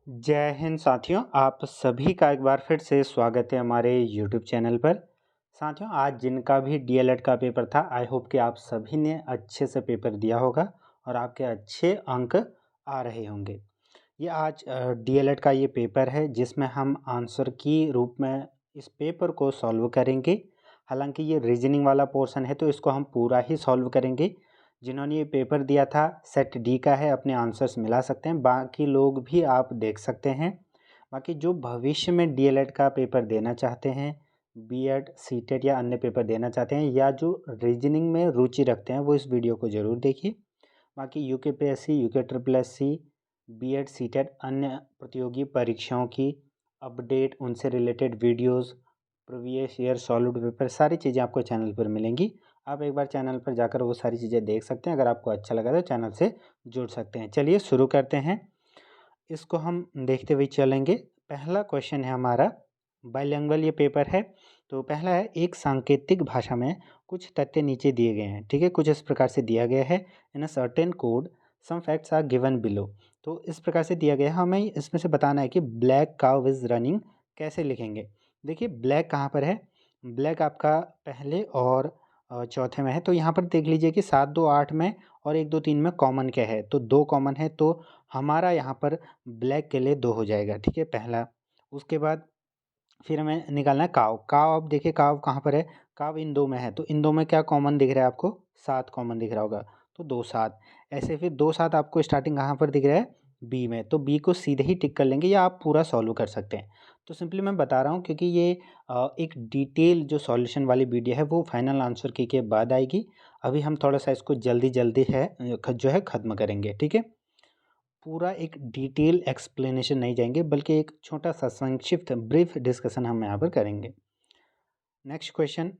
जय हिंद साथियों, आप सभी का एक बार फिर से स्वागत है हमारे यूट्यूब चैनल पर। साथियों, आज जिनका भी डीएलएड का पेपर था, आई होप कि आप सभी ने अच्छे से पेपर दिया होगा और आपके अच्छे अंक आ रहे होंगे। ये आज डीएलएड का ये पेपर है जिसमें हम आंसर की रूप में इस पेपर को सॉल्व करेंगे। हालांकि ये रीजनिंग वाला पोर्शन है तो इसको हम पूरा ही सॉल्व करेंगे। जिन्होंने ये पेपर दिया था सेट डी का है, अपने आंसर्स मिला सकते हैं, बाकी लोग भी आप देख सकते हैं। बाकी जो भविष्य में डीएलएड का पेपर देना चाहते हैं, बीएड सीटेट या अन्य पेपर देना चाहते हैं या जो रीजनिंग में रुचि रखते हैं वो इस वीडियो को ज़रूर देखिए। बाकी UKPSC, UK triple SC, BEd CTET अन्य प्रतियोगी परीक्षाओं की अपडेट, उनसे related videos, previous year solved paper, सारी चीज़ें आपको चैनल पर मिलेंगी। आप एक बार चैनल पर जाकर वो सारी चीज़ें देख सकते हैं। अगर आपको अच्छा लगा तो चैनल से जुड़ सकते हैं। चलिए शुरू करते हैं, इसको हम देखते हुए चलेंगे। पहला क्वेश्चन है हमारा, बाइलिंगुअल ये पेपर है। तो पहला है, एक सांकेतिक भाषा में कुछ तथ्य नीचे दिए गए हैं। ठीक है, कुछ इस प्रकार से दिया गया है। In a certain code some facts are given below. तो इस प्रकार से दिया गया है, हमें इसमें से बताना है कि ब्लैक काउ इज रनिंग कैसे लिखेंगे। देखिए ब्लैक कहाँ पर है, ब्लैक आपका पहले और चौथे में है। तो यहाँ पर देख लीजिए कि 7, 2, 8 में और 1, 2, 3 में कॉमन क्या है, तो 2 कॉमन है। तो हमारा यहाँ पर ब्लैक के लिए 2 हो जाएगा। ठीक है, पहला। उसके बाद फिर हमें निकालना है काव। काव, अब देखिए काव कहाँ पर है, काव इन 2 में है। तो इन 2 में क्या कॉमन दिख रहा है आपको, 7 कॉमन दिख रहा होगा। तो 2, 7 ऐसे। फिर 2, 7 आपको स्टार्टिंग कहाँ पर दिख रहा है, बी में। तो बी को सीधे ही टिक कर लेंगे या आप पूरा सॉल्व कर सकते हैं। तो सिंपली मैं बता रहा हूँ क्योंकि ये एक डिटेल जो सॉल्यूशन वाली वीडियो है वो फाइनल आंसर की के बाद आएगी। अभी हम थोड़ा सा इसको जल्दी जल्दी है जो है ख़त्म करेंगे। ठीक है, पूरा एक डिटेल एक्सप्लेनेशन नहीं जाएंगे बल्कि एक छोटा सा संक्षिप्त ब्रीफ डिस्कशन हम यहाँ पर करेंगे। Next question,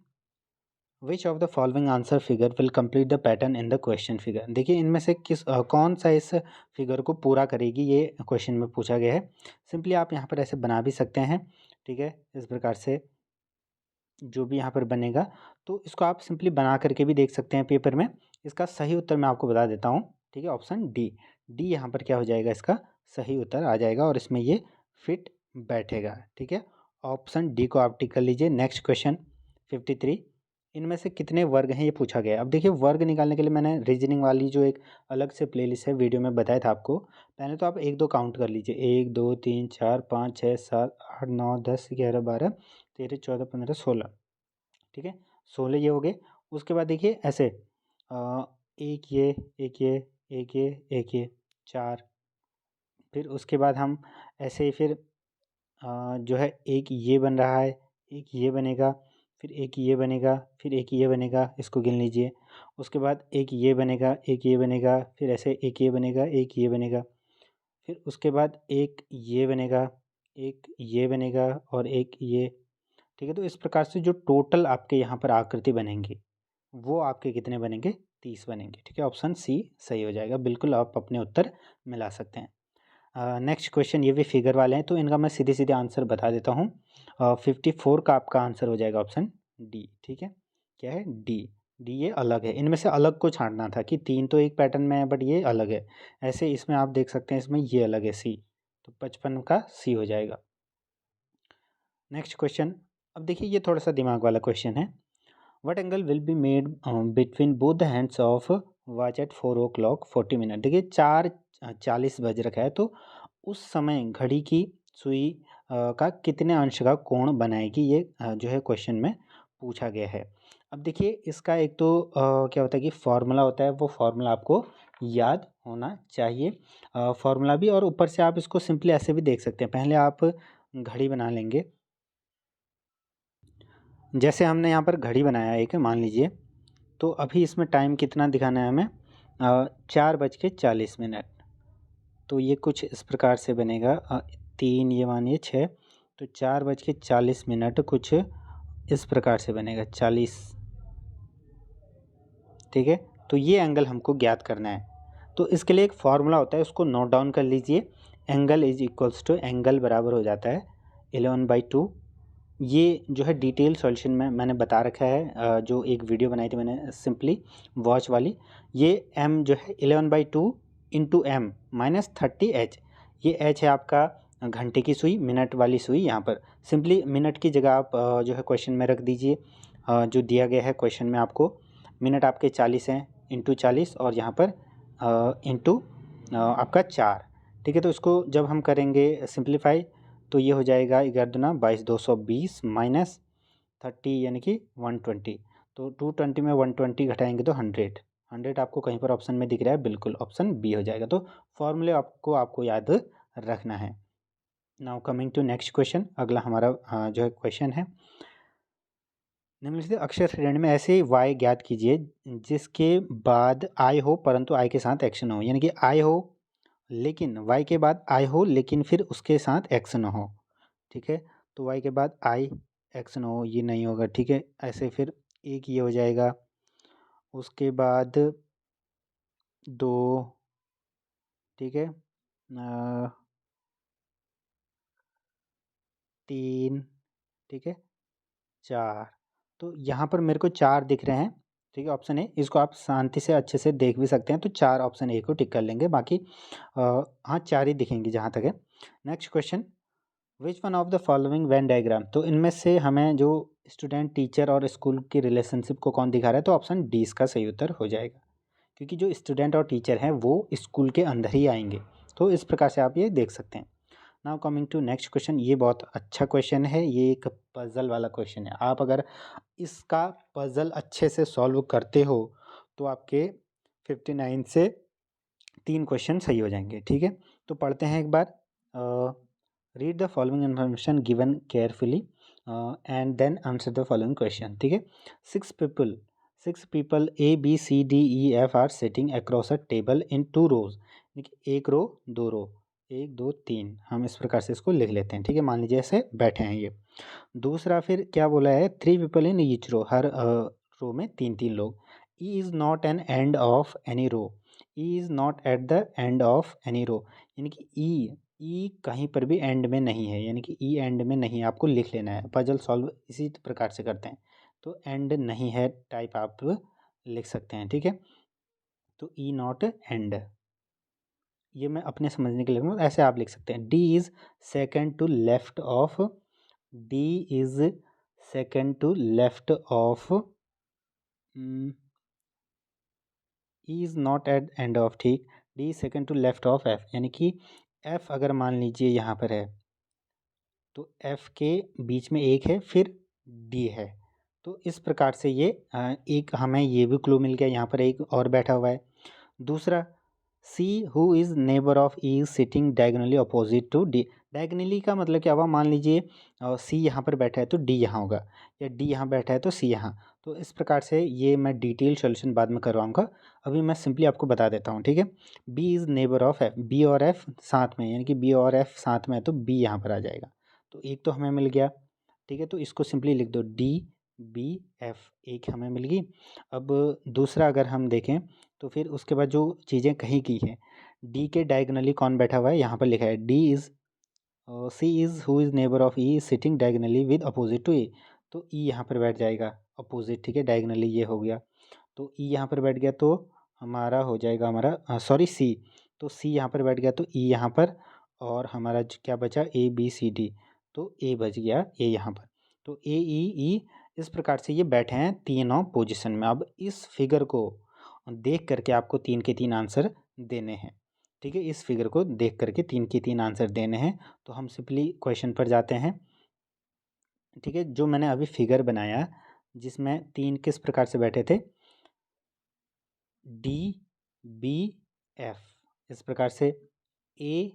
which of the following answer figure will complete the pattern in the question figure. देखिए इनमें से कौन सा इस फिगर को पूरा करेगी, ये क्वेश्चन में पूछा गया है। सिंपली आप यहाँ पर ऐसे बना भी सकते हैं। ठीक है, इस प्रकार से जो भी यहाँ पर बनेगा, तो इसको आप सिंपली बना करके भी देख सकते हैं पेपर में। इसका सही उत्तर मैं आपको बता देता हूँ। ठीक है, ऑप्शन डी। डी यहाँ पर क्या हो जाएगा, इसका सही उत्तर आ जाएगा और इसमें ये फिट बैठेगा। ठीक है, ऑप्शन डी को आप टिक कर लीजिए। नेक्स्ट क्वेश्चन 53, इनमें से कितने वर्ग हैं ये पूछा गया है। अब देखिए वर्ग निकालने के लिए मैंने रीजनिंग वाली जो एक अलग से प्लेलिस्ट है वीडियो में बताया था आपको। पहले तो आप 1, 2 काउंट कर लीजिए, 1, 2, 3, 4, 5, 6, 7, 8, 9, 10, 11, 12, 13, 14, 15, 16। ठीक है, 16 ये हो गए। उसके बाद देखिए ऐसे एक ये, एक ये, एक ये, एक ये, 4। फिर उसके बाद हम ऐसे ही फिर जो है एक ये बन रहा है, एक ये बनेगा, फिर एक ये बनेगा, फिर एक ये बनेगा, इसको गिन लीजिए। उसके बाद एक ये बनेगा, एक ये बनेगा, फिर ऐसे एक ये बनेगा, एक ये बनेगा, फिर उसके बाद एक ये बनेगा, एक ये बनेगा और एक ये। ठीक है, तो इस प्रकार से जो टोटल आपके यहाँ पर आकृति बनेंगी वो आपके कितने बनेंगे, 30 बनेंगे। ठीक है, ऑप्शन सी सही हो जाएगा। बिल्कुल आप अपने उत्तर मिला सकते हैं। नेक्स्ट क्वेश्चन, ये भी फिगर वाले हैं तो इनका मैं सीधे सीधे आंसर बता देता हूँ। 54 का आपका आंसर हो जाएगा ऑप्शन डी। ठीक है, क्या है, डी। डी ये अलग है, इनमें से अलग को छांटना था कि 3 तो एक पैटर्न में है बट ये अलग है। ऐसे इसमें आप देख सकते हैं, इसमें ये अलग है, सी। तो 55 का सी हो जाएगा। नेक्स्ट क्वेश्चन, अब देखिए ये थोड़ा सा दिमाग वाला क्वेश्चन है। What angle will be made between both the hands of watch at 4:40 देखिए 4:40 बज रखा है, तो उस समय घड़ी की सुई का कितने अंश का कोण बनाएगी, ये जो है क्वेश्चन में पूछा गया है। अब देखिए इसका एक तो क्या होता है कि फॉर्मूला होता है, वो फॉर्मूला आपको याद होना चाहिए। फॉर्मूला भी, और ऊपर से आप इसको सिंपली ऐसे भी देख सकते हैं। पहले आप घड़ी बना लेंगे, जैसे हमने यहाँ पर घड़ी बनाया एक, मान लीजिए। तो अभी इसमें टाइम कितना दिखाना है हमें, 4:40। तो ये कुछ इस प्रकार से बनेगा, 3 ये मानिए 6, तो 4:40 कुछ इस प्रकार से बनेगा, 40। ठीक है, तो ये एंगल हमको ज्ञात करना है। तो इसके लिए एक फार्मूला होता है, उसको नोट डाउन कर लीजिए। Angle is equals to, angle बराबर हो जाता है 11/2। ये जो है डिटेल सॉल्यूशन में मैंने बता रखा है, जो एक वीडियो बनाई थी मैंने सिंपली वॉच वाली। ये m जो है 11/2 इंटू एम माइनस 30h, ये एच है आपका घंटे की सुई, मिनट वाली सुई यहाँ पर। सिंपली मिनट की जगह आप जो है क्वेश्चन में रख दीजिए जो दिया गया है क्वेश्चन में आपको। मिनट आपके 40 हैं, इंटू 40 और यहाँ पर इंटू आपका 4। ठीक है, तो इसको जब हम करेंगे सिंप्लीफाई तो ये हो जाएगा 11 दूना 22, 220 माइनस 30 यानी कि 120। तो 220 में 120 घटाएंगे तो 100 आपको कहीं पर ऑप्शन में दिख रहा है, बिल्कुल ऑप्शन बी हो जाएगा। तो फॉर्मूले आपको याद रखना है। Now coming to next question, अगला हमारा जो है क्वेश्चन है, निम्नलिखित अक्षर श्रेणी में ऐसे वाई ज्ञात कीजिए जिसके बाद आई हो परंतु आई के साथ एक्शन हो। यानी कि आई हो लेकिन वाई के बाद आई हो लेकिन फिर उसके साथ एक्शन हो। ठीक है, तो वाई के बाद आई एक्शन हो, ये नहीं होगा। ठीक है, ऐसे फिर एक ये हो जाएगा, उसके बाद 2, ठीक है, 3, ठीक है, 4। तो यहाँ पर मेरे को 4 दिख रहे हैं। ठीक है, ऑप्शन ए, इसको आप शांति से अच्छे से देख भी सकते हैं। तो 4 ऑप्शन ए को टिक कर लेंगे, बाकी हाँ 4 ही दिखेंगी जहाँ तक है। Next question, which one of the following Venn diagram, तो इनमें से हमें जो स्टूडेंट टीचर और स्कूल की रिलेशनशिप को कौन दिखा रहा है, तो ऑप्शन डी इसका सही उत्तर हो जाएगा, क्योंकि जो स्टूडेंट और टीचर हैं वो स्कूल के अंदर ही आएंगे। तो इस प्रकार से आप ये देख सकते हैं। Now coming to next question, ये बहुत अच्छा क्वेश्चन है, ये एक पजल वाला क्वेश्चन है। आप अगर इसका पजल अच्छे से सॉल्व करते हो तो आपके 59 से 3 क्वेश्चन सही हो जाएंगे। ठीक है, तो पढ़ते हैं एक बार। Read the following information given carefully and then answer the following question. ठीक है, 6 people A B C D E F are sitting across a table in 2 rows। देखिए 1 रो 2 रो, 1 2 3, हम इस प्रकार से इसको लिख लेते हैं। ठीक है, मान लीजिए ऐसे बैठे हैं ये। दूसरा फिर क्या बोला है, 3 people in each row, हर रो में 3 लोग। E is not an end of any row, E is not at the end of any row, यानी कि ई कहीं पर भी एंड में नहीं है, यानी कि ई एंड में नहीं है, आपको लिख लेना है। पजल सॉल्व इसी प्रकार से करते हैं। तो एंड नहीं है टाइप आप लिख सकते हैं। ठीक है, तो ई नॉट एंड, ये मैं अपने समझने के लिए लिखूँगा, ऐसे आप लिख सकते हैं। D is second to left of, D is second to left of, E is not at end of. ठीक, D second to left of F, यानी कि एफ अगर मान लीजिए यहाँ पर है तो एफ के बीच में एक है फिर डी है। तो इस प्रकार से ये एक हमें ये भी क्लू मिल गया, यहाँ पर एक और बैठा हुआ है। दूसरा, C who is neighbour of E is sitting diagonally opposite to D. Diagonally का मतलब क्या हुआ, मान लीजिए सी यहाँ पर बैठा है तो डी यहाँ होगा, या डी यहाँ बैठा है तो सी यहाँ। तो इस प्रकार से ये मैं डिटेल सॉल्यूशन बाद में करवाऊँगा, अभी मैं सिंपली आपको बता देता हूँ। ठीक है, B is neighbour of F, B और एफ साथ में, यानी कि बी और एफ साथ में है तो बी यहाँ पर आ जाएगा। तो एक तो हमें मिल गया। ठीक है, तो इसको सिंपली लिख दो, डी बी एफ, एक हमें मिल गई। अब दूसरा अगर हम देखें तो फिर उसके बाद जो चीज़ें कही गई हैं, डी के डायगनली कौन बैठा हुआ है, यहाँ पर लिखा है D is, C is who is neighbour of E sitting diagonally with opposite to A. तो ई यहाँ पर बैठ जाएगा अपोजिट। ठीक है, डायगनली ये हो गया, तो ई यहाँ पर बैठ गया तो हमारा हो जाएगा, हमारा सॉरी सी, तो सी यहाँ पर बैठ गया तो ई यहाँ पर, और हमारा क्या बचा, ए बी सी डी, तो ए बच गया ए यहाँ पर। तो ए ई, इस प्रकार से ये बैठे हैं तीनों पोजीशन में। अब इस फिगर को देख करके आपको 3 के 3 आंसर देने हैं। ठीक है, इस फिगर को देख करके 3 के 3 आंसर देने हैं। तो हम सिंपली क्वेश्चन पर जाते हैं। ठीक है, जो मैंने अभी फिगर बनाया जिसमें 3 किस प्रकार से बैठे थे, डी बी एफ, इस प्रकार से ए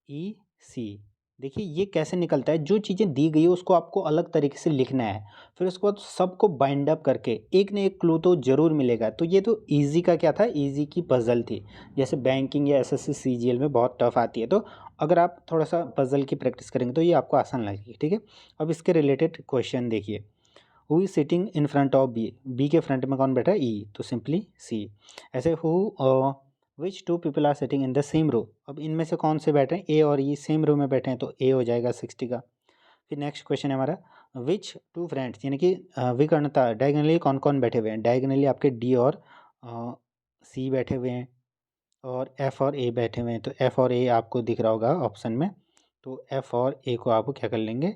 ई सी। देखिए ये कैसे निकलता है, जो चीज़ें दी गई है उसको आपको अलग तरीके से लिखना है, फिर उसके बाद सबको बाइंड अप करके एक न एक क्लू तो ज़रूर मिलेगा। तो ये तो इजी का क्या था, इजी की पजल थी। जैसे बैंकिंग या एसएससी सीजीएल में बहुत टफ आती है, तो अगर आप थोड़ा सा पजल की प्रैक्टिस करेंगे तो ये आपको आसान लगेगी। ठीक है, अब इसके रिलेटेड क्वेश्चन देखिए, who is sitting in front of B, B के फ्रंट में कौन बैठा है, ई, तो सिंपली सी। ऐसे who which 2 people are sitting in the same row, अब इनमें से कौन से बैठे हैं, ए और ई सेम रो में बैठे हैं तो ए हो जाएगा 60 का। फिर नेक्स्ट क्वेश्चन है हमारा, विच 2 फ्रेंड्स, यानी कि विकर्णता डायगनली कौन कौन बैठे हुए हैं, डायगनली आपके डी और सी बैठे हुए हैं। और एफ़ और ए बैठे हुए हैं, तो एफ़ और ए आपको दिख रहा होगा ऑप्शन में, तो एफ़ और ए को आप क्या कर लेंगे,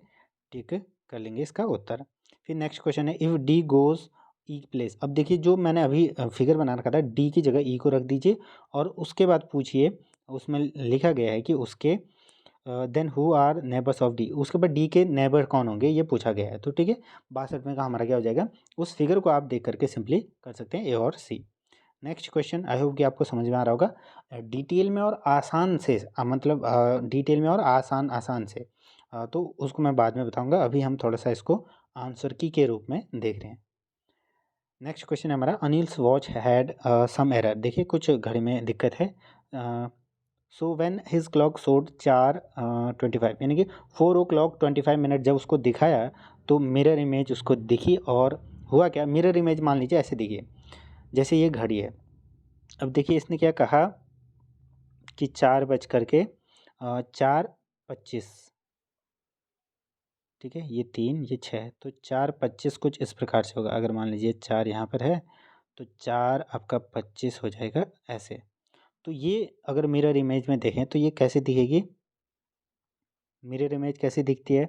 टिक कर लेंगे इसका उत्तर। फिर नेक्स्ट क्वेश्चन है if D goes E place. अब देखिए जो मैंने अभी फिगर बना रखा था, डी की जगह ई को रख दीजिए और उसके बाद पूछिए, उसमें लिखा गया है कि उसके then who are neighbours of D, उसके बाद डी के नेबर कौन होंगे ये पूछा गया है। तो ठीक है, 62 में का हमारा क्या हो जाएगा, उस फिगर को आप देख करके सिंपली कर सकते हैं ए और सी। नेक्स्ट क्वेश्चन आई होप कि आपको समझ में आ रहा होगा। डिटेल में और आसान से मतलब डिटेल में और आसान आसान से तो उसको मैं बाद में बताऊंगा, अभी हम थोड़ा सा इसको आंसर की के रूप में देख रहे हैं। नेक्स्ट क्वेश्चन है हमारा Anil's watch had some error. देखिए कुछ घड़ी में दिक्कत है। So when his clock showed 4:25 यानी कि 4:25 जब उसको दिखाया तो मिरर इमेज उसको दिखी और हुआ क्या, मिरर इमेज मान लीजिए ऐसे दिखिए जैसे ये घड़ी है। अब देखिए इसने क्या कहा कि 4:25, ठीक है, ये 3 ये 6, तो 4:25 कुछ इस प्रकार से होगा। अगर मान लीजिए 4 यहाँ पर है तो 4 आपका 25 हो जाएगा ऐसे। तो ये अगर मिरर इमेज में देखें तो ये कैसे दिखेगी, मिरर इमेज कैसी दिखती है,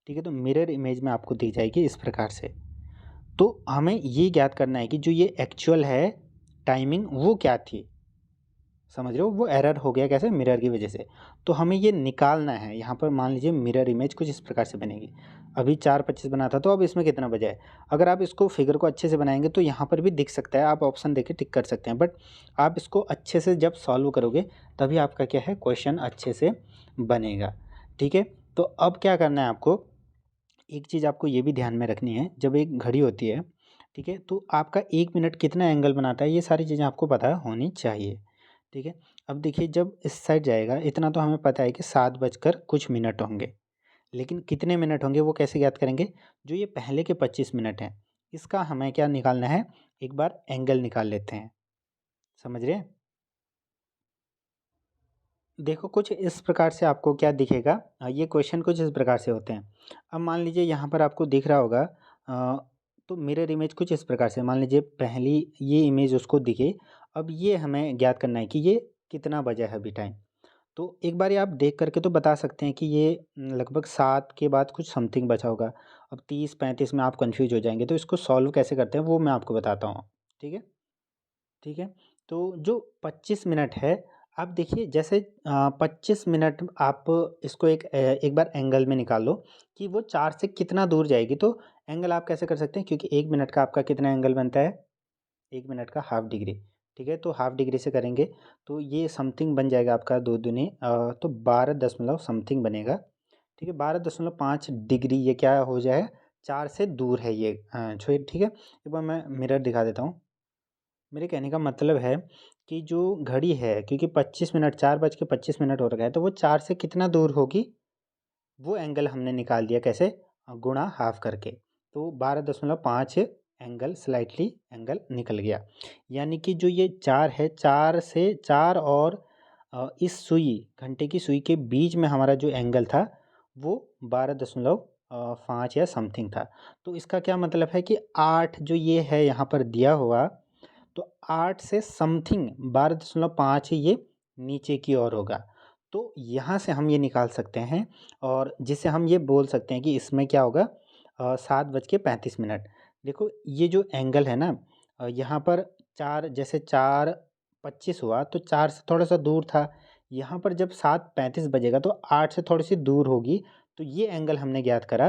ठीक है, तो मिरर इमेज में आपको दिख जाएगी इस प्रकार से। तो हमें ये ज्ञात करना है कि जो ये एक्चुअल है टाइमिंग वो क्या थी, समझ रहे हो, वो एरर हो गया कैसे, मिरर की वजह से। तो हमें ये निकालना है। यहाँ पर मान लीजिए मिरर इमेज कुछ इस प्रकार से बनेगी। अभी 4:25 बना था तो अब इसमें कितना बजा है। अगर आप इसको फिगर को अच्छे से बनाएंगे तो यहाँ पर भी दिख सकता है, आप ऑप्शन देके टिक कर सकते हैं, बट आप इसको अच्छे से जब सॉल्व करोगे तभी आपका क्या है क्वेश्चन अच्छे से बनेगा। ठीक है, तो अब क्या करना है आपको, एक चीज़ आपको ये भी ध्यान में रखनी है, जब एक घड़ी होती है, ठीक है, तो आपका 1 मिनट कितना एंगल बनाता है ये सारी चीज़ें आपको पता होनी चाहिए। ठीक है, अब देखिए जब इस साइड जाएगा इतना तो हमें पता है कि 7 बजकर कुछ मिनट होंगे, लेकिन कितने मिनट होंगे वो कैसे ज्ञात करेंगे, जो ये पहले के 25 मिनट हैं इसका हमें क्या निकालना है, एक बार एंगल निकाल लेते हैं, समझ रहे हैं। देखो कुछ इस प्रकार से आपको क्या दिखेगा, ये क्वेश्चन कुछ इस प्रकार से होते हैं। अब मान लीजिए यहाँ पर आपको दिख रहा होगा तो मिरर इमेज कुछ इस प्रकार से, मान लीजिए पहली ये इमेज उसको दिखे। अब ये हमें ज्ञात करना है कि ये कितना बजा है अभी टाइम। तो एक बार आप देख करके तो बता सकते हैं कि ये लगभग 7 के बाद कुछ समथिंग बचा होगा। अब 30-35 में आप कंफ्यूज हो जाएंगे, तो इसको सॉल्व कैसे करते हैं वो मैं आपको बताता हूँ। ठीक है, ठीक है, तो जो 25 मिनट है, आप देखिए जैसे 25 मिनट आप इसको एक बार एंगल में निकाल लो कि वो 4 से कितना दूर जाएगी। तो एंगल आप कैसे कर सकते हैं, क्योंकि 1 मिनट का आपका कितना एंगल बनता है, 1 मिनट का हाफ डिग्री। ठीक है, तो हाफ डिग्री से करेंगे तो ये समथिंग बन जाएगा आपका 2 दूनी तो 12 दशमलव समथिंग बनेगा। ठीक है, 12.5 डिग्री ये क्या हो जाए, 4 से दूर है ये। छोड़िए, ठीक है, एक बार मैं मिरर दिखा देता हूँ। मेरे कहने का मतलब है कि जो घड़ी है, क्योंकि 25 मिनट 4:25 हो रखा है, तो वो 4 से कितना दूर होगी, वो एंगल हमने निकाल दिया कैसे, गुणा हाफ करके। तो 12.5 एंगल स्लाइटली एंगल निकल गया। यानी कि जो ये 4 है, 4 से 4 और इस सुई घंटे की सुई के बीच में हमारा जो एंगल था वो 12.5 या समथिंग था। तो इसका क्या मतलब है कि 8 जो ये है यहाँ पर दिया हुआ, तो 8 से समथिंग 12.5 ये नीचे की ओर होगा। तो यहाँ से हम ये निकाल सकते हैं और जिससे हम ये बोल सकते हैं कि इसमें क्या होगा, 7:35। देखो ये जो एंगल है ना, यहाँ पर 4 जैसे 4:25 हुआ तो 4 से थोड़ा सा दूर था। यहाँ पर जब 7:35 बजेगा तो 8 से थोड़ी सी दूर होगी। तो ये एंगल हमने ज्ञात करा,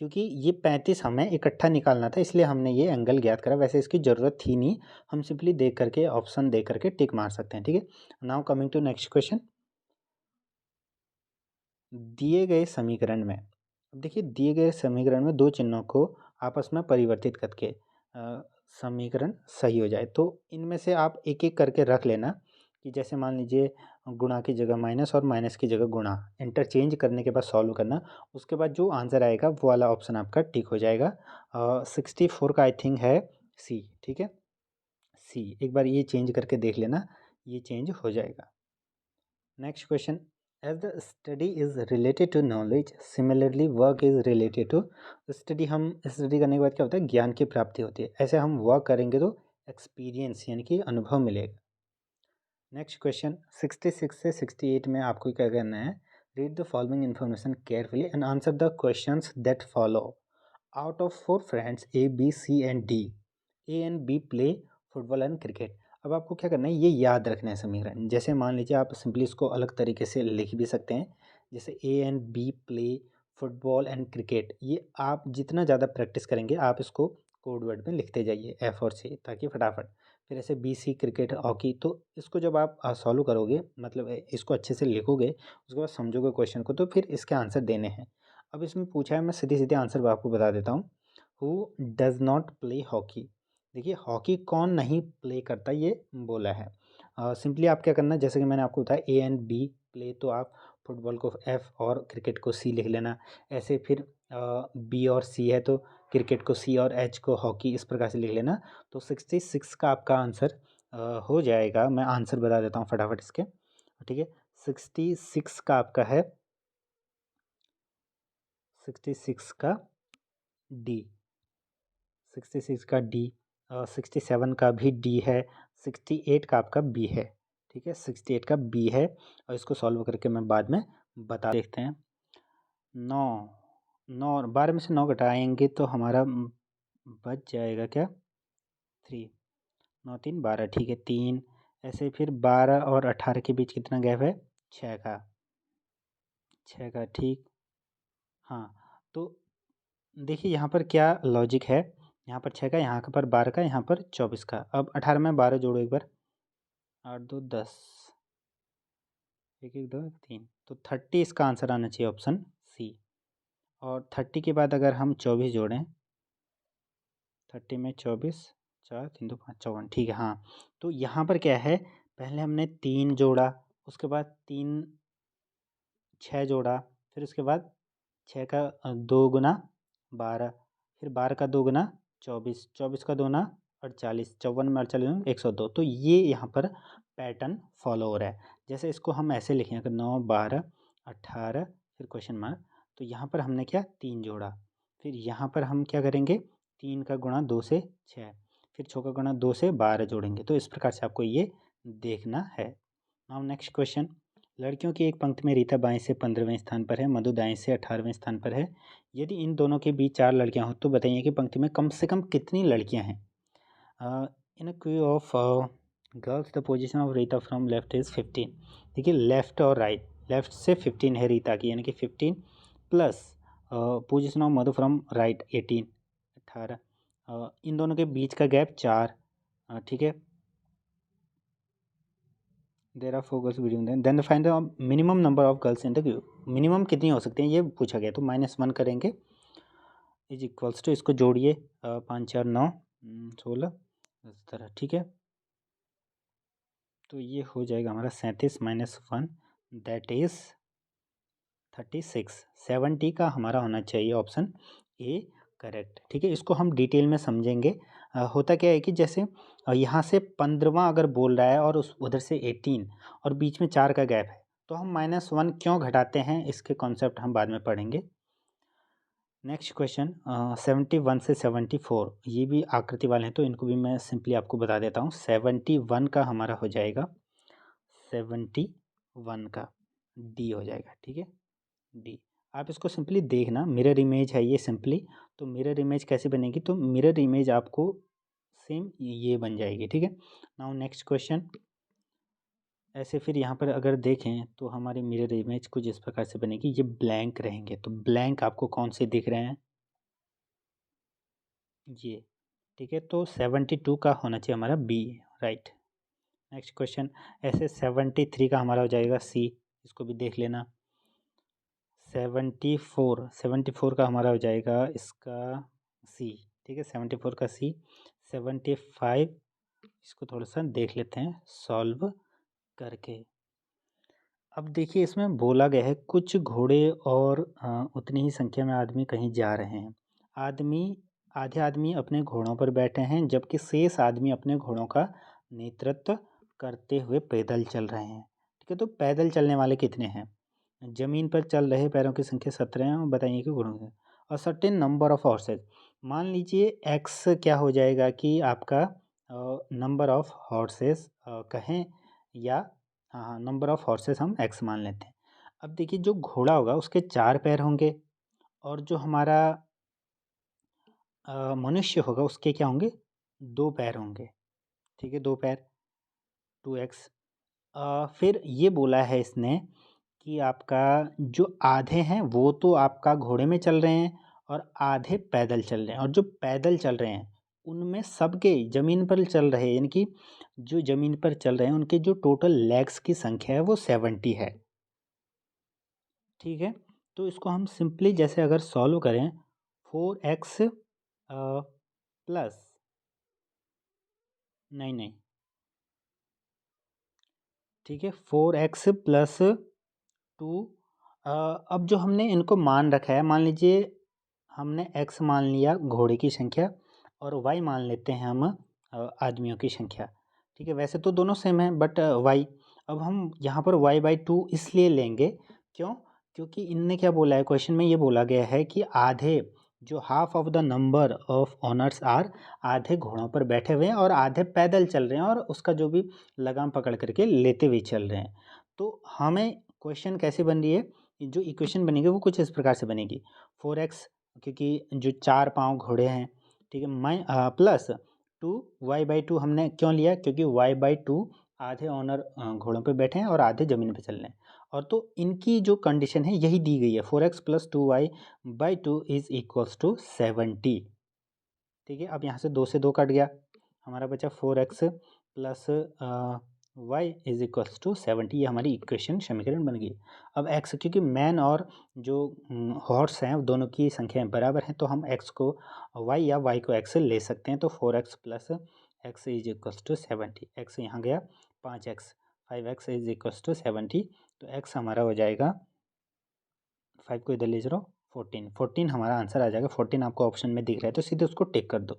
क्योंकि ये 35 हमें इकट्ठा निकालना था, इसलिए हमने ये एंगल ज्ञात करा। वैसे इसकी ज़रूरत थी नहीं, हम सिंपली देख करके ऑप्शन देख करके टिक मार सकते हैं। ठीक है, now coming to next question. दिए गए समीकरण में, अब देखिए दिए गए समीकरण में दो चिन्हों को आपस में परिवर्तित करके समीकरण सही हो जाए, तो इनमें से आप एक एक करके रख लेना कि जैसे मान लीजिए गुणा की जगह माइनस और माइनस की जगह गुणा, इंटरचेंज करने के बाद सॉल्व करना। उसके बाद जो आंसर आएगा वो वाला ऑप्शन आपका टिक हो जाएगा। 64 का आई थिंक है सी। ठीक है, सी एक बार ये चेंज करके देख लेना, ये चेंज हो जाएगा। Next question, as the study is related to knowledge similarly work is related to study. हम स्टडी करने के बाद क्या होता है, ज्ञान की प्राप्ति होती है, ऐसे हम वर्क करेंगे तो एक्सपीरियंस यानी कि अनुभव मिलेगा। नेक्स्ट क्वेश्चन 66 से 68 में आपको क्या करना है, read the following information carefully and answer the questions that follow. Out of 4 friends A B C and D, A and B play football and cricket. अब आपको क्या करना है, ये याद रखना है समीकरण। जैसे मान लीजिए आप सिंपली इसको अलग तरीके से लिख भी सकते हैं, जैसे A and B play football and cricket. ये आप जितना ज़्यादा प्रैक्टिस करेंगे आप इसको कोड वर्ड में लिखते जाइए एफ और सी, ताकि फटाफट। फिर ऐसे बी सी क्रिकेट हॉकी, तो इसको जब आप सॉल्व करोगे, मतलब इसको अच्छे से लिखोगे, उसके बाद समझोगे क्वेश्चन को, तो फिर इसके आंसर देने हैं। अब इसमें पूछा है, मैं सीधे सीधे आंसर आपको बता देता हूँ। Who does not play hockey. देखिए हॉकी कौन नहीं प्ले करता, ये बोला है। सिंपली आप क्या करना, जैसे कि मैंने आपको बताया ए एंड बी प्ले, तो आप फुटबॉल को एफ और क्रिकेट को सी लिख लेना। ऐसे फिर बी और सी है तो क्रिकेट को सी और एच को हॉकी, इस प्रकार से लिख लेना। तो 66 का आपका आंसर हो जाएगा। मैं आंसर बता देता हूँ फटाफट इसके, ठीक है। 66 का आपका है, 66 का डी, 66 का डी, 67 का भी डी है, 68 का आपका बी है, ठीक है। 68 का बी है, और इसको सॉल्व करके मैं बाद में बता देखते हैं। 9, 9 12 में से 9 घटाएंगे तो हमारा बच जाएगा क्या, 3, 9 3 12, ठीक है 3। ऐसे फिर 12 और 18 के बीच कितना गैप है, 6 का, 6 का, ठीक। हाँ, तो देखिए यहाँ पर क्या लॉजिक है, यहाँ पर 6 का, यहाँ पर 12 का, यहाँ पर 24 का। अब 18 में 12 जोड़ो एक बार, 8 2 10, 1 1 2 3, तो 30 इसका आंसर आना चाहिए, ऑप्शन सी। और 30 के बाद अगर हम 24 जोड़ें, 30 में 24, 4 3 2 5 54, ठीक है। हाँ, तो यहाँ पर क्या है, पहले हमने 3 जोड़ा, उसके बाद 3 6 जोड़ा, फिर उसके बाद 6 का 2 गुना 12, फिर 12 का 2 गुना 24, 24 का 2 गुना 48, 54 में 48 102। तो ये यहाँ पर पैटर्न फॉलो हो रहा है। जैसे इसको हम ऐसे लिखें, अगर 9 12 18 फिर क्वेश्चन मार्क, तो यहाँ पर हमने क्या 3 जोड़ा, फिर यहाँ पर हम क्या करेंगे, 3 का गुणा 2 से 6, फिर 6 का गुणा 2 से 12 जोड़ेंगे। तो इस प्रकार से आपको ये देखना है। नाउ नेक्स्ट क्वेश्चन, लड़कियों की एक पंक्ति में रीता बाएं से 15वें स्थान पर है, मधु दाएं से 18वें स्थान पर है। यदि इन दोनों के बीच 4 लड़कियां हो तो बताइए कि पंक्ति में कम से कम कितनी लड़कियां हैं। In a queue of girls the position of Rita from left is 15। देखिए लेफ्ट और राइट, लेफ्ट से 15 है रीता की, यानी कि 15 plus position of Madhu from right 18, 18। इन दोनों के बीच का गैप 4, ठीक है। There are 4 girls between them, then find the minimum number of girls in the queue. Minimum कितनी हो सकती हैं ये पूछा गया, तो -1 करेंगे, इज इक्वल्स टू, इसको जोड़िए, 5 4 9 16 इस तरह, ठीक है। तो ये हो जाएगा हमारा 37 - 1 दैट इज़ 36। 70 का हमारा होना चाहिए ऑप्शन ए करेक्ट, ठीक है। इसको हम डिटेल में समझेंगे। होता क्या है कि जैसे यहाँ से 15वां अगर बोल रहा है और उस उधर से 18 और बीच में 4 का गैप है, तो हम -1 क्यों घटाते हैं, इसके कॉन्सेप्ट हम बाद में पढ़ेंगे। नेक्स्ट क्वेश्चन 71 से 74, ये भी आकृति वाले हैं, तो इनको भी मैं सिंपली आपको बता देता हूँ। 71 का हमारा हो जाएगा, 71 का डी हो जाएगा, ठीक है, डी। आप इसको सिंपली देखना, मिरर इमेज है ये सिंपली, तो मिरर इमेज कैसे बनेगी, तो मिरर इमेज आपको सेम ये बन जाएगी, ठीक है। नाउ नेक्स्ट क्वेश्चन, ऐसे फिर यहाँ पर अगर देखें तो हमारी मिरर इमेज कुछ इस प्रकार से बनेगी, ये ब्लैंक रहेंगे। तो ब्लैंक आपको कौन से दिख रहे हैं, ये, ठीक है। तो 72 का होना चाहिए हमारा बी, राइट। नेक्स्ट क्वेश्चन, ऐसे 73 का हमारा हो जाएगा सी, इसको भी देख लेना। 74 का हमारा हो जाएगा इसका सी, ठीक है, 74 का सी। 75 इसको थोड़ा सा देख लेते हैं सॉल्व करके। अब देखिए इसमें बोला गया है कुछ घोड़े और उतनी ही संख्या में आदमी कहीं जा रहे हैं। आधे आदमी अपने घोड़ों पर बैठे हैं, जबकि शेष आदमी अपने घोड़ों का नेतृत्व करते हुए पैदल चल रहे हैं, ठीक है। तो पैदल चलने वाले कितने हैं, ज़मीन पर चल रहे पैरों की संख्या 17 है, और बताइए कि घोड़ों की। और सर्टेन नंबर ऑफ हॉर्सेज, मान लीजिए एक्स क्या हो जाएगा कि आपका नंबर ऑफ हॉर्सेस कहें या हाँ, नंबर ऑफ हॉर्सेस हम x मान लेते हैं। अब देखिए जो घोड़ा होगा उसके 4 पैर होंगे और जो हमारा मनुष्य होगा उसके क्या होंगे? 2 पैर होंगे, ठीक है, 2 पैर, 2x। फिर ये बोला है इसने कि आपका जो आधे हैं वो तो आपका घोड़े में चल रहे हैं और आधे पैदल चल रहे हैं, और जो पैदल चल रहे हैं उनमें सबके ज़मीन पर चल रहे हैं, यानी कि जो ज़मीन पर चल रहे हैं उनके जो टोटल लेग्स की संख्या है वो 70 है, ठीक है। तो इसको हम सिंपली जैसे अगर सॉल्व करें 4x प्लस, नहीं, ठीक है, 4x प्लस 2। अब जो हमने इनको मान रखा है, मान लीजिए हमने x मान लिया घोड़े की संख्या और y मान लेते हैं हम आदमियों की संख्या, ठीक है। वैसे तो दोनों सेम है बट y, अब हम यहाँ पर y/2 इसलिए लेंगे, क्यों? क्योंकि इनने क्या बोला है, क्वेश्चन में ये बोला गया है कि आधे, जो half of the number of owners are, आधे घोड़ों पर बैठे हुए हैं और आधे पैदल चल रहे हैं और उसका जो भी लगाम पकड़ करके लेते हुए चल रहे हैं। तो हमें क्वेश्चन कैसे बन रही है, जो इक्वेशन बनेगी वो कुछ इस प्रकार से बनेगी, 4x, क्योंकि जो 4 पाँव घोड़े हैं, ठीक है, प्लस 2y/2 हमने क्यों लिया, क्योंकि y/2 आधे ऑनर घोड़ों पे बैठे हैं और आधे ज़मीन पे चल रहे हैं, और तो इनकी जो कंडीशन है यही दी गई है, 4x plus 2y/2 is equals to 70, ठीक है। अब यहाँ से 2 से 2 कट गया, हमारा बचा 4x plus Y is equals to 70, ये हमारी इक्वेशन समीकरण बन गई। अब x, क्योंकि मैन और जो हॉर्स हैं दोनों की संख्याएं बराबर हैं, तो हम x को y या y को x से ले सकते हैं। तो 4x plus X is equals to 70, x यहाँ गया 5x, 5x is equals to 70, तो x हमारा हो जाएगा, 5 को इधर ले जाओ, 14 हमारा आंसर आ जाएगा। 14 आपको ऑप्शन में दिख रहा है तो सीधे उसको टिक कर दो,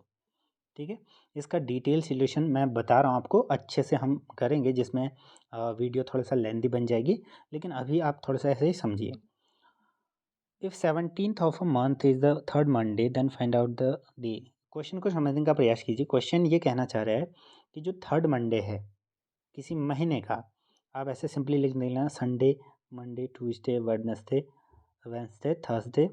ठीक है। इसका डिटेल सॉल्यूशन मैं बता रहा हूँ आपको, अच्छे से हम करेंगे, जिसमें वीडियो थोड़ा सा लेंदी बन जाएगी, लेकिन अभी आप थोड़ा सा ऐसे ही समझिए। If 17th of a month is the third Monday then find out the day. Question को समझने का प्रयास कीजिए। क्वेश्चन ये कहना चाह रहा है कि जो थर्ड मंडे है किसी महीने का, आप ऐसे सिंपली लिख देना, Sunday, Monday, Tuesday, Wednesday, Thursday,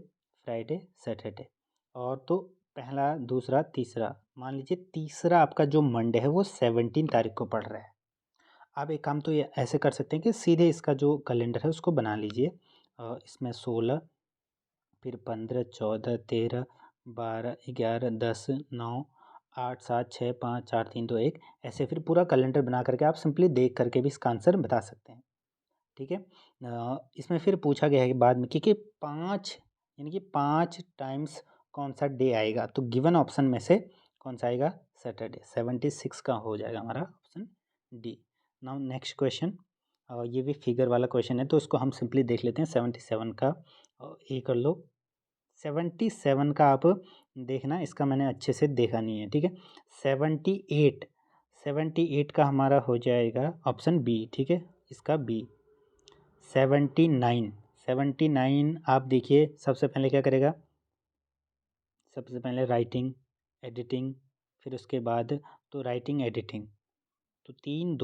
Friday, Saturday, और तो पहला, दूसरा, तीसरा, मान लीजिए तीसरा आपका जो मंडे है वो 17 तारीख को पड़ रहा है। आप एक काम तो ये ऐसे कर सकते हैं कि सीधे इसका जो कैलेंडर है उसको बना लीजिए, इसमें 16, फिर 15, 14, 13, 12, 11, 10, 9, 8, 7, 6, 5, 4, 3, 2, 1, ऐसे फिर पूरा कैलेंडर बना करके आप सिंपली देख करके भी इसका आंसर बता सकते हैं, ठीक है। इसमें फिर पूछा गया है कि बाद में कि 5, यानी कि 5 टाइम्स कौन सा डे आएगा, तो गिवन ऑप्शन में से कौन सा आएगा, सैटरडे, 76 का हो जाएगा हमारा option D. Now next question, ये भी फिगर वाला क्वेश्चन है तो इसको हम सिंपली देख लेते हैं। 77 का ए कर लो, 77 का आप देखना, इसका मैंने अच्छे से देखा नहीं है, ठीक है। 78, 78 का हमारा हो जाएगा ऑप्शन बी, ठीक है, इसका बी। 79, 79 आप देखिए सबसे पहले क्या करेगा, सबसे पहले राइटिंग, एडिटिंग, फिर उसके बाद तो राइटिंग, एडिटिंग, तो 3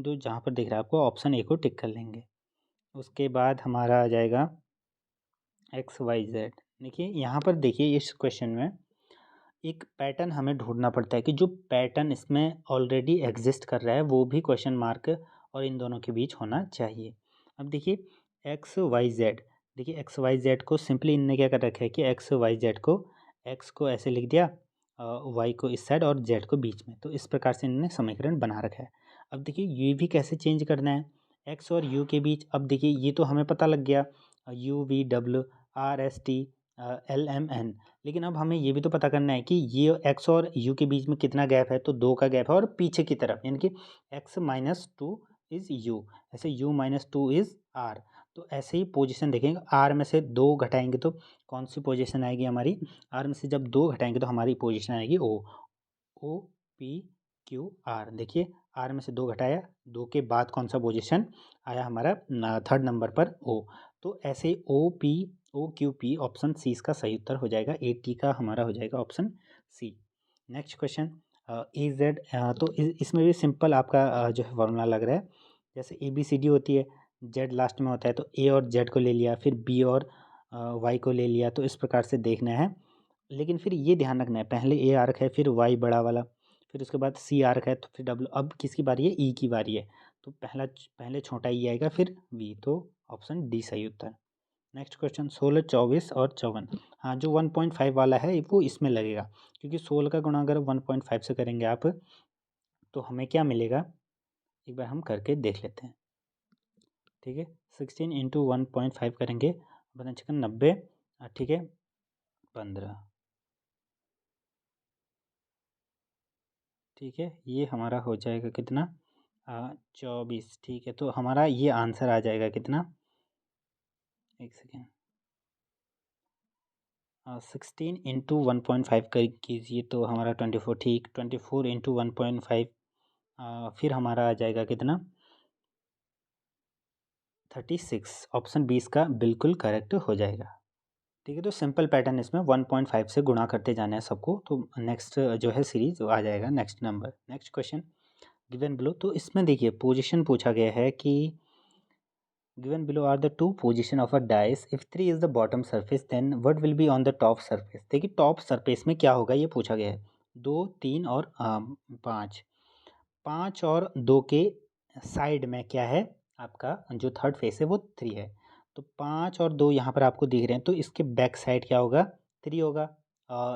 2 जहाँ पर दिख रहा है आपको ऑप्शन ए को टिक कर लेंगे। उसके बाद हमारा आ जाएगा XYZ। देखिए यहाँ पर देखिए इस क्वेश्चन में एक पैटर्न हमें ढूंढना पड़ता है कि जो पैटर्न इसमें ऑलरेडी एग्जिस्ट कर रहा है वो भी क्वेश्चन मार्क और इन दोनों के बीच होना चाहिए। अब देखिए XYZ, देखिए XYZ को सिंपली इनने क्या कर रखा है कि XYZ को, X को ऐसे लिख दिया, Y को इस साइड और Z को बीच में, तो इस प्रकार से इन्होंने समीकरण बना रखा है। अब देखिए ये भी कैसे चेंज करना है, X और U के बीच। अब देखिए ये तो हमें पता लग गया, UVWRST LMN, लेकिन अब हमें ये भी तो पता करना है कि ये x और u के बीच में कितना गैप है, तो 2 का गैप है, और पीछे की तरफ यानी कि x-2 इज़ u, ऐसे u-2 इज़ r। तो ऐसे ही पोजीशन देखेंगे, r में से 2 घटाएंगे तो कौन सी पोजीशन आएगी हमारी, r में से जब 2 घटाएंगे तो हमारी पोजीशन आएगी o, o p q r। देखिए r में से 2 घटाया, 2 के बाद कौन सा पोजीशन आया हमारा, थर्ड नंबर पर o। तो ऐसे OQP ऑप्शन सी इसका सही उत्तर हो जाएगा, 80 का हमारा हो जाएगा ऑप्शन सी। नेक्स्ट क्वेश्चन, ए जेड, तो इसमें भी सिंपल आपका जो है फॉर्मूला लग रहा है। जैसे ए बी सी डी होती है, जेड लास्ट में होता है, तो ए और जेड को ले लिया, फिर बी और वाई को ले लिया, तो इस प्रकार से देखना है। लेकिन फिर ये ध्यान रखना है, पहले ए आ रखा है, फिर वाई बड़ा वाला, फिर उसके बाद सी आ रखा है, तो फिर डब्ल्यू। अब किसकी बारी है? ई की बारी है, तो पहले छोटा ई आएगा, फिर वी, तो ऑप्शन डी सही उत्तर है। नेक्स्ट क्वेश्चन 16, 24 और 54। हाँ, जो 1.5 वाला है वो इसमें लगेगा, क्योंकि 16 का गुणा अगर 1.5 से करेंगे आप, तो हमें क्या मिलेगा, एक बार हम करके देख लेते हैं। ठीक है, 16 इंटू 1.5 करेंगे, बना चिकन 90, ठीक है, 15। ठीक है, ये हमारा हो जाएगा कितना, 24। ठीक है, तो हमारा ये आंसर आ जाएगा कितना, एक सेकेंड, 16 इंटू 1.5 कर कीजिए, तो हमारा 24। ठीक, 24 इंटू 1.5, फिर हमारा आ जाएगा कितना, 36। ऑप्शन 20 का बिल्कुल करेक्ट हो जाएगा। ठीक है, तो सिंपल पैटर्न इसमें 1.5 से गुणा करते जाना है सबको, तो नेक्स्ट जो है सीरीज आ जाएगा next number. Next question given below, तो इसमें देखिए पोजीशन पूछा गया है कि given below are the two position of a dice, if 3 is the bottom surface then what will be on the top surface। देखिए टॉप सरफेस में क्या होगा ये पूछा गया है। 2, 3 और 5, 5 और 2 के साइड में क्या है, आपका जो थर्ड फेस है वो 3 है, तो 5 और 2 यहाँ पर आपको दिख रहे हैं, तो इसके बैक साइड क्या होगा, 3 होगा,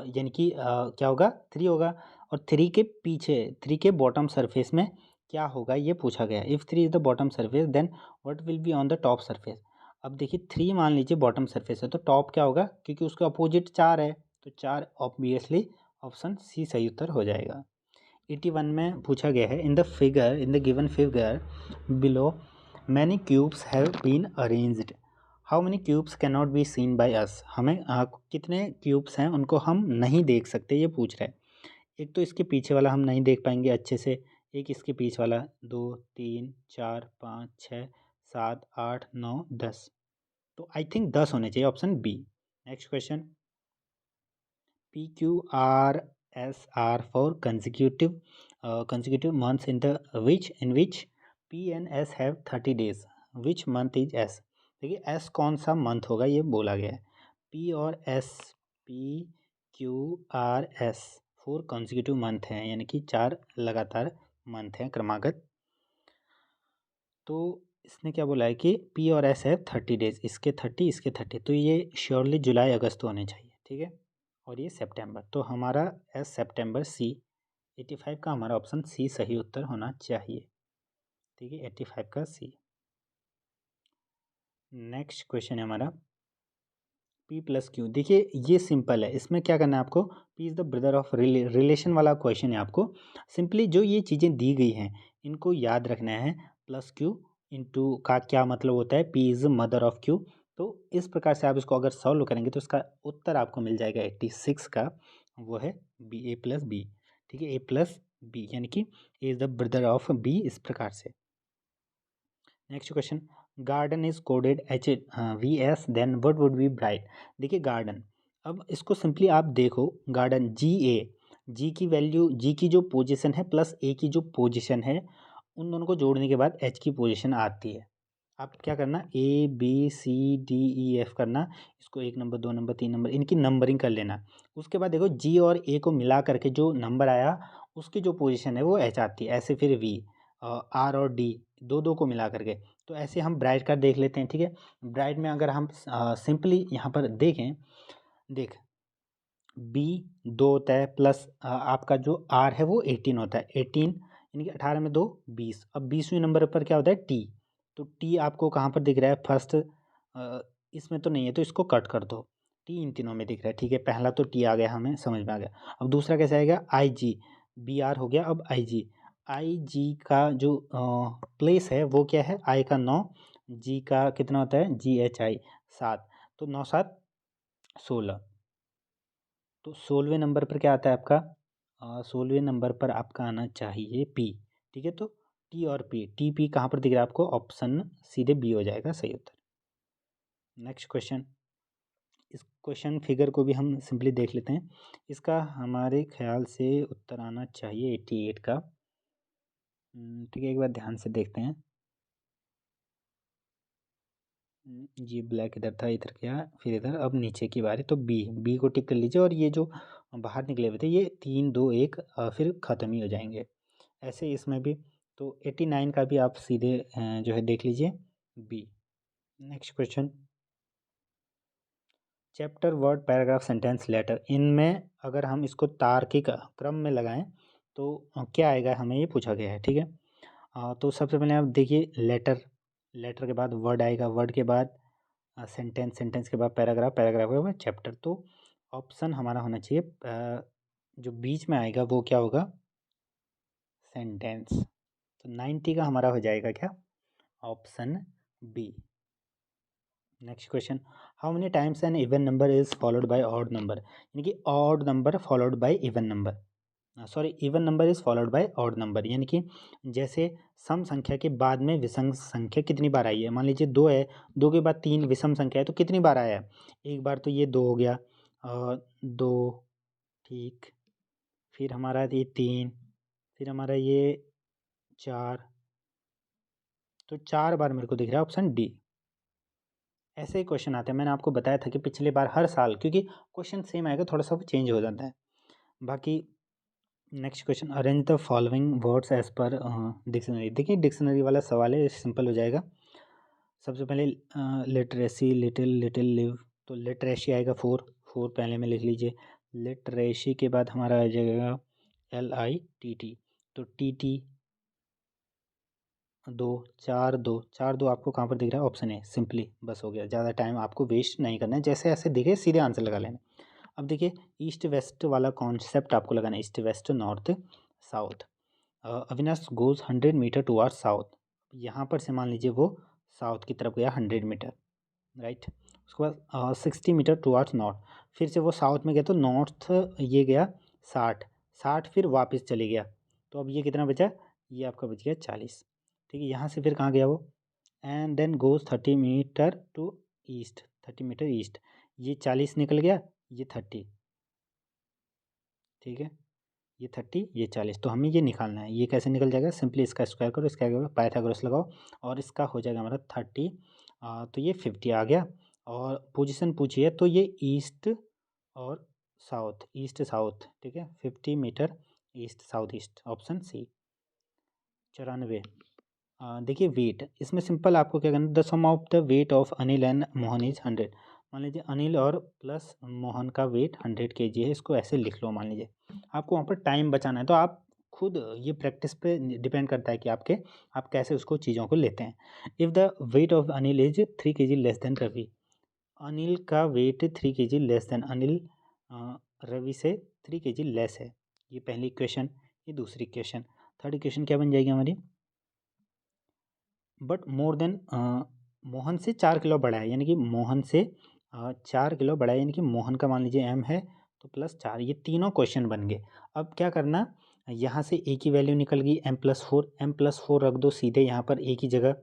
यानी कि क्या होगा, 3 होगा। और 3 के पीछे, 3 के बॉटम सरफेस में क्या होगा ये पूछा गया है। If 3 is the bottom surface then what will be on the top surface. अब देखिए 3 मान लीजिए बॉटम सरफेस है, तो टॉप क्या होगा, क्योंकि उसके अपोजिट 4 है, तो 4 ऑब्वियसली ऑप्शन सी सही उत्तर हो जाएगा। 81 में पूछा गया है, in the given figure below many cubes have been arranged, how many cubes cannot be seen by us. हमें कितने क्यूब्स हैं उनको हम नहीं देख सकते, ये पूछ रहा है। एक तो इसके पीछे वाला हम नहीं देख पाएंगे अच्छे से, एक इसके पीछे वाला, 2, 3, 4, 5, 6, 7, 8, 9, 10, तो आई थिंक 10 होने चाहिए, option B. Next question, P, Q, R, S are for consecutive months in which P and S have 30 days. Which month is S? देखिए S कौन सा मंथ होगा ये बोला गया है। P और S, P, Q, R, S 4 consecutive month हैं, यानी कि 4 लगातार मंथ हैं क्रमागत। तो इसने क्या बोला है कि P और S है 30 डेज, इसके 30 इसके 30, तो ये श्योरली जुलाई अगस्त होने चाहिए। ठीक है, और ये सितंबर, तो हमारा एस सितंबर सी, 85 का हमारा ऑप्शन सी सही उत्तर होना चाहिए। ठीक है, 85 का सी। नेक्स्ट क्वेश्चन है हमारा पी प्लस क्यू। देखिए ये सिंपल है, इसमें क्या करना है आपको, P is the brother of relation वाला क्वेश्चन है। आपको सिंपली जो ये चीज़ें दी गई हैं इनको याद रखना है। प्लस क्यू इंटू का क्या मतलब होता है, P is mother of Q. तो इस प्रकार से आप इसको अगर सॉल्व करेंगे तो इसका उत्तर आपको मिल जाएगा 86 का, वो है बी, ए प्लस बी। ठीक है, ए प्लस बी, यानी कि A is the brother of B, इस प्रकार से। Next question, garden is coded H V S then what would be bright. देखिए गार्डन, अब इसको सिंपली आप देखो, गार्डन जी ए, जी की वैल्यू, जी की जो पोजीशन है प्लस ए की जो पोजीशन है, उन दोनों को जोड़ने के बाद एच की पोजीशन आती है। आप क्या करना, A B C D E F करना, इसको 1 नंबर 2 नंबर 3 नंबर इनकी नंबरिंग कर लेना। उसके बाद देखो जी और ए को मिला करके जो नंबर आया उसकी जो पोजीशन है वो एच आती है, ऐसे फिर वी, आर और डी, दो दो को मिला करके। तो ऐसे हम ब्राइट का देख लेते हैं। ठीक है, ब्राइट में अगर हम सिंपली यहाँ पर देखें, देख बी 2 होता है, प्लस आपका जो आर है वो 18 होता है, 18 यानी कि 18 में 2 20। अब 20वें नंबर पर क्या होता है, टी, तो टी आपको कहाँ पर दिख रहा है, फर्स्ट इसमें तो नहीं है, तो इसको कट कर दो, टी इन तीनों में दिख रहा है। ठीक है, पहला तो टी आ गया, हमें समझ में आ गया। अब दूसरा कैसे आएगा, आई जी, बी आर हो गया, अब आई जी, आई जी का जो प्लेस है वो क्या है, आई का 9, जी का कितना होता है, जी एच आई 7, तो 9 7 16, तो 16वें नंबर पर क्या आता है आपका, 16वें नंबर पर आपका आना चाहिए पी। ठीक है, तो टी और पी, टी पी कहाँ पर दिख रहा है आपको, ऑप्शन सीधे बी हो जाएगा सही उत्तर। नेक्स्ट क्वेश्चन, इस क्वेश्चन फिगर को भी हम सिंपली देख लेते हैं। इसका हमारे ख्याल से उत्तर आना चाहिए 88 का। ठीक है, एक बार ध्यान से देखते हैं। जी ब्लैक इधर था, इधर गया, फिर इधर, अब नीचे की बारी, तो बी, बी को टिक कर लीजिए। और ये जो बाहर निकले हुए थे ये 3 2 1 फिर ख़त्म ही हो जाएंगे। ऐसे इसमें भी तो 89 का भी आप सीधे जो है देख लीजिए B. Next question, chapter word paragraph sentence letter, इनमें अगर हम इसको तार्किक क्रम में लगाएं तो क्या आएगा, हमें ये पूछा गया है। ठीक है, तो सबसे पहले आप देखिए लेटर, लेटर के बाद वर्ड आएगा, वर्ड के बाद सेंटेंस, सेंटेंस के बाद पैराग्राफ, पैराग्राफ के बाद चैप्टर। तो ऑप्शन हमारा होना चाहिए जो बीच में आएगा वो क्या होगा, सेंटेंस। तो 90 का हमारा हो जाएगा क्या, option B. Next question, how many times an even number is followed by odd number, यानी कि odd number followed by even number, sorry even number is followed by odd number, यानी कि जैसे सम संख्या के बाद में विषम संख्या कितनी बार आई है। मान लीजिए 2 है, 2 के बाद 3 विषम संख्या है, तो कितनी बार आया है, एक बार, तो ये 2 हो गया, 2, ठीक, फिर हमारा ये 3, फिर हमारा ये 4, तो 4 बार मेरे को दिख रहा है ऑप्शन डी। ऐसे ही क्वेश्चन आते हैं, मैंने आपको बताया था कि पिछली बार हर साल, क्योंकि क्वेश्चन सेम आएगा, थोड़ा सा चेंज हो जाता है बाकी। Next question, arrange the following words as per dictionary, देखिए डिक्शनरी वाला सवाल है, सिंपल हो जाएगा। सबसे पहले लिटरेसी, लिटिल, लिटिल लिव, तो लिटरेसी आएगा 4, 4 पहले में लिख लीजिए। लिटरेसी के बाद हमारा आ जाएगा LITT, तो TT 2, 4 2, 4 2 आपको कहाँ पर दिख रहा है, ऑप्शन ए, सिंपली, बस हो गया, ज़्यादा टाइम आपको वेस्ट नहीं करना है, जैसे ऐसे दिखे सीधे आंसर लगा लेना। अब देखिए ईस्ट वेस्ट वाला कॉन्सेप्ट आपको लगाना है, east west north south. Avinash goes 100 metre toward south, यहाँ पर से मान लीजिए वो साउथ की तरफ गया 100 मीटर, राइट। उसके बाद 60 मीटर टुवार्ड्स नॉर्थ, फिर से वो साउथ में गया तो नॉर्थ ये गया 60, 60 फिर वापस चले गया, तो अब ये कितना बचा, ये आपका बच गया 40। ठीक है, यहाँ से फिर कहाँ गया वो, and then goes 30 metre to east, 30 metre east, ये 40 निकल गया, ये 30, ठीक है, ये 30, ये 40, तो हमें ये निकालना है, ये कैसे निकल जाएगा, सिंपली इसका स्क्वायर करो, इसका पाइथागोरस लगाओ, और इसका हो जाएगा हमारा 30, तो ये 50 आ गया। और पोजीशन पूछिए तो ये ईस्ट और साउथ, ईस्ट साउथ, ठीक है, 50 metre east south east, option C. 94, देखिए वेट, इसमें सिंपल आपको क्या करना है, the sum of the weight of Anil and Mohan is 100, मान लीजिए अनिल और प्लस मोहन का वेट 100 kg है, इसको ऐसे लिख लो। मान लीजिए आपको वहाँ पर टाइम बचाना है, तो आप खुद, ये प्रैक्टिस पे डिपेंड करता है कि आप कैसे उसको चीज़ों को लेते हैं। If the weight of Anil is 3 kg less than Ravi, Anil का weight 3 kg less than, Anil Ravi से 3 kg लेस है, ये पहली इक्वेशन। ये दूसरी इक्वेशन, थर्ड इक्वेशन क्या बन जाएगी हमारी, बट मोर देन, मोहन से 4 किलो बड़ा है, यानी कि मोहन से 4 किलो बड़ा है, यानी कि मोहन का मान लीजिए m है, तो +4, ये तीनों क्वेश्चन बन गए। अब क्या करना, यहाँ से a की वैल्यू निकल गई m+4, m+4 रख दो सीधे यहाँ पर a की जगह,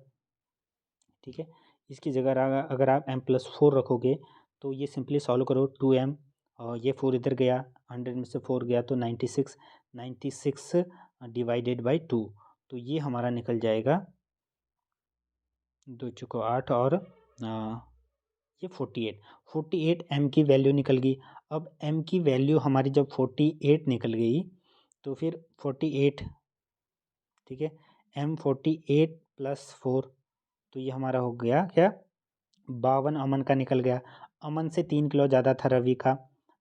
ठीक है। इसकी जगह अगर आप m+4 रखोगे तो ये सिंपली सॉल्व करो, 2m, और ये 4 इधर गया, 100 में से 4 गया तो 96, 96 डिवाइडेड बाई 2, तो ये हमारा निकल जाएगा 2 चुको 8, और ये 48, 48 m की वैल्यू निकल गई। अब m की वैल्यू हमारी जब 48 निकल गई तो फिर 48, ठीक है, m 48 + 4, तो ये हमारा हो गया क्या, 52 अमन का निकल गया। अमन से 3 किलो ज़्यादा था रवि का,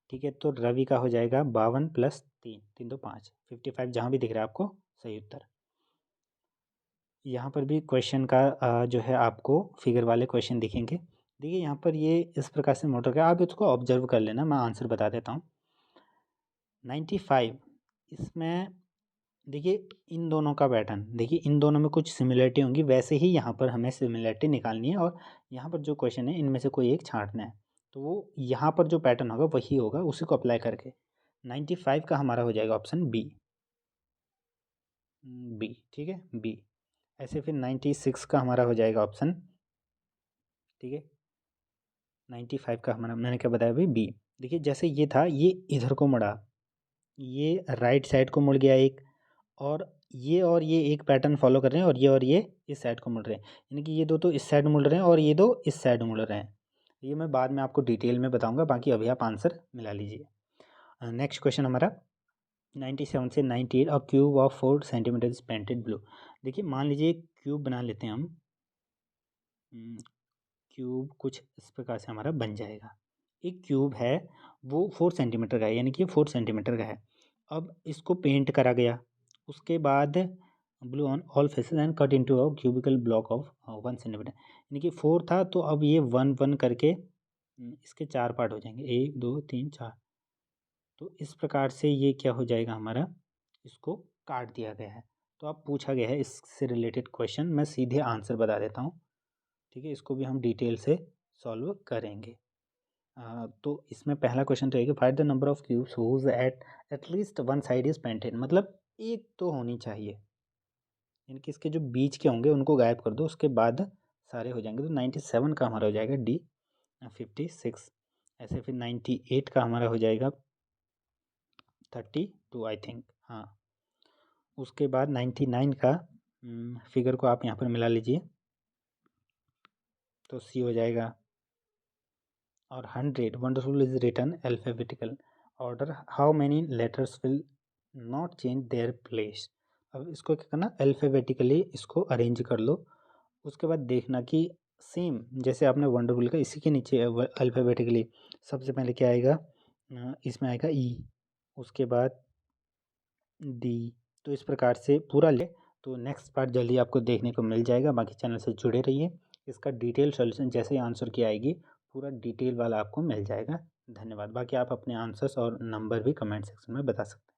ठीक है, तो रवि का हो जाएगा 52 + 3, 3 2 5, 55, जहाँ भी दिख रहा है आपको सही उत्तर। यहाँ पर भी क्वेश्चन का जो है आपको फिगर वाले क्वेश्चन दिखेंगे। देखिए यहाँ पर ये इस प्रकार से मोटर का, आप इसको ऑब्जर्व कर लेना, मैं आंसर बता देता हूँ। 95, इसमें देखिए इन दोनों का पैटर्न, देखिए इन दोनों में कुछ सिमिलरिटी होंगी, वैसे ही यहाँ पर हमें सिमिलरिटी निकालनी है, और यहाँ पर जो क्वेश्चन है इनमें से कोई एक छांटना है, तो वो यहाँ पर जो पैटर्न होगा वही होगा, उसी को अप्लाई करके 95 का हमारा हो जाएगा ऑप्शन बी, बी, ठीक है, बी। ऐसे फिर 96 का हमारा हो जाएगा ऑप्शन, ठीक है, 95 का हमारा मैंने क्या बताया भाई बी। देखिए जैसे ये था, ये इधर को मुड़ा, ये राइट साइड को मुड़ गया एक, और ये एक पैटर्न फॉलो कर रहे हैं, और ये इस साइड को मुड़ रहे हैं, यानी कि ये दो तो इस साइड मुड़ रहे हैं और ये दो इस साइड मुड़ रहे हैं। ये मैं बाद में आपको डिटेल में बताऊंगा, बाकी अभी आप आंसर मिला लीजिए। नेक्स्ट क्वेश्चन हमारा 97 से 98, अ cube of 4 centimetre is painted blue. देखिए मान लीजिए क्यूब बना लेते हैं हम। क्यूब कुछ इस प्रकार से हमारा बन जाएगा। एक क्यूब है, वो 4 सेंटीमीटर का है, यानी कि 4 सेंटीमीटर का है। अब इसको पेंट करा गया, उसके बाद blue on all faces and cut into a cubical block of 1 centimetre, यानी कि 4 था तो अब ये 1 1 करके इसके 4 पार्ट हो जाएंगे, 1 2 3 4। तो इस प्रकार से ये क्या हो जाएगा हमारा, इसको काट दिया गया है। तो अब पूछा गया है इससे रिलेटेड क्वेश्चन, मैं सीधे आंसर बता देता हूँ, ठीक है। इसको भी हम डिटेल से सॉल्व करेंगे। तो इसमें पहला क्वेश्चन रहेगा, find the number of cubes who's at least one side is painted, मतलब एक तो होनी चाहिए, यानी कि इसके जो बीच के होंगे उनको गायब कर दो, उसके बाद सारे हो जाएंगे। तो 97 का हमारा हो जाएगा डी 56, ऐसे फिर 98 का हमारा हो जाएगा 32 आई थिंक, हाँ। उसके बाद 99 का फिगर को आप यहाँ पर मिला लीजिए, तो सी हो जाएगा। और 100 wonderful is written alphabetical order, how many letters will not change their place. अब इसको क्या करना, अल्फाबेटिकली इसको अरेंज कर लो। उसके बाद देखना कि सेम जैसे आपने वंडरफुल का, इसी के नीचे अल्फाबेटिकली सबसे पहले क्या आएगा, इसमें आएगा ई, उसके बाद डी। तो इस प्रकार से पूरा ले, तो नेक्स्ट पार्ट जल्दी आपको देखने को मिल जाएगा। बाकी चैनल से जुड़े रहिए, इसका डिटेल सॉल्यूशन जैसे ही आंसर की आएगी पूरा डिटेल वाला आपको मिल जाएगा। धन्यवाद। बाकी आप अपने आंसर्स और नंबर भी कमेंट सेक्शन में बता सकते हैं।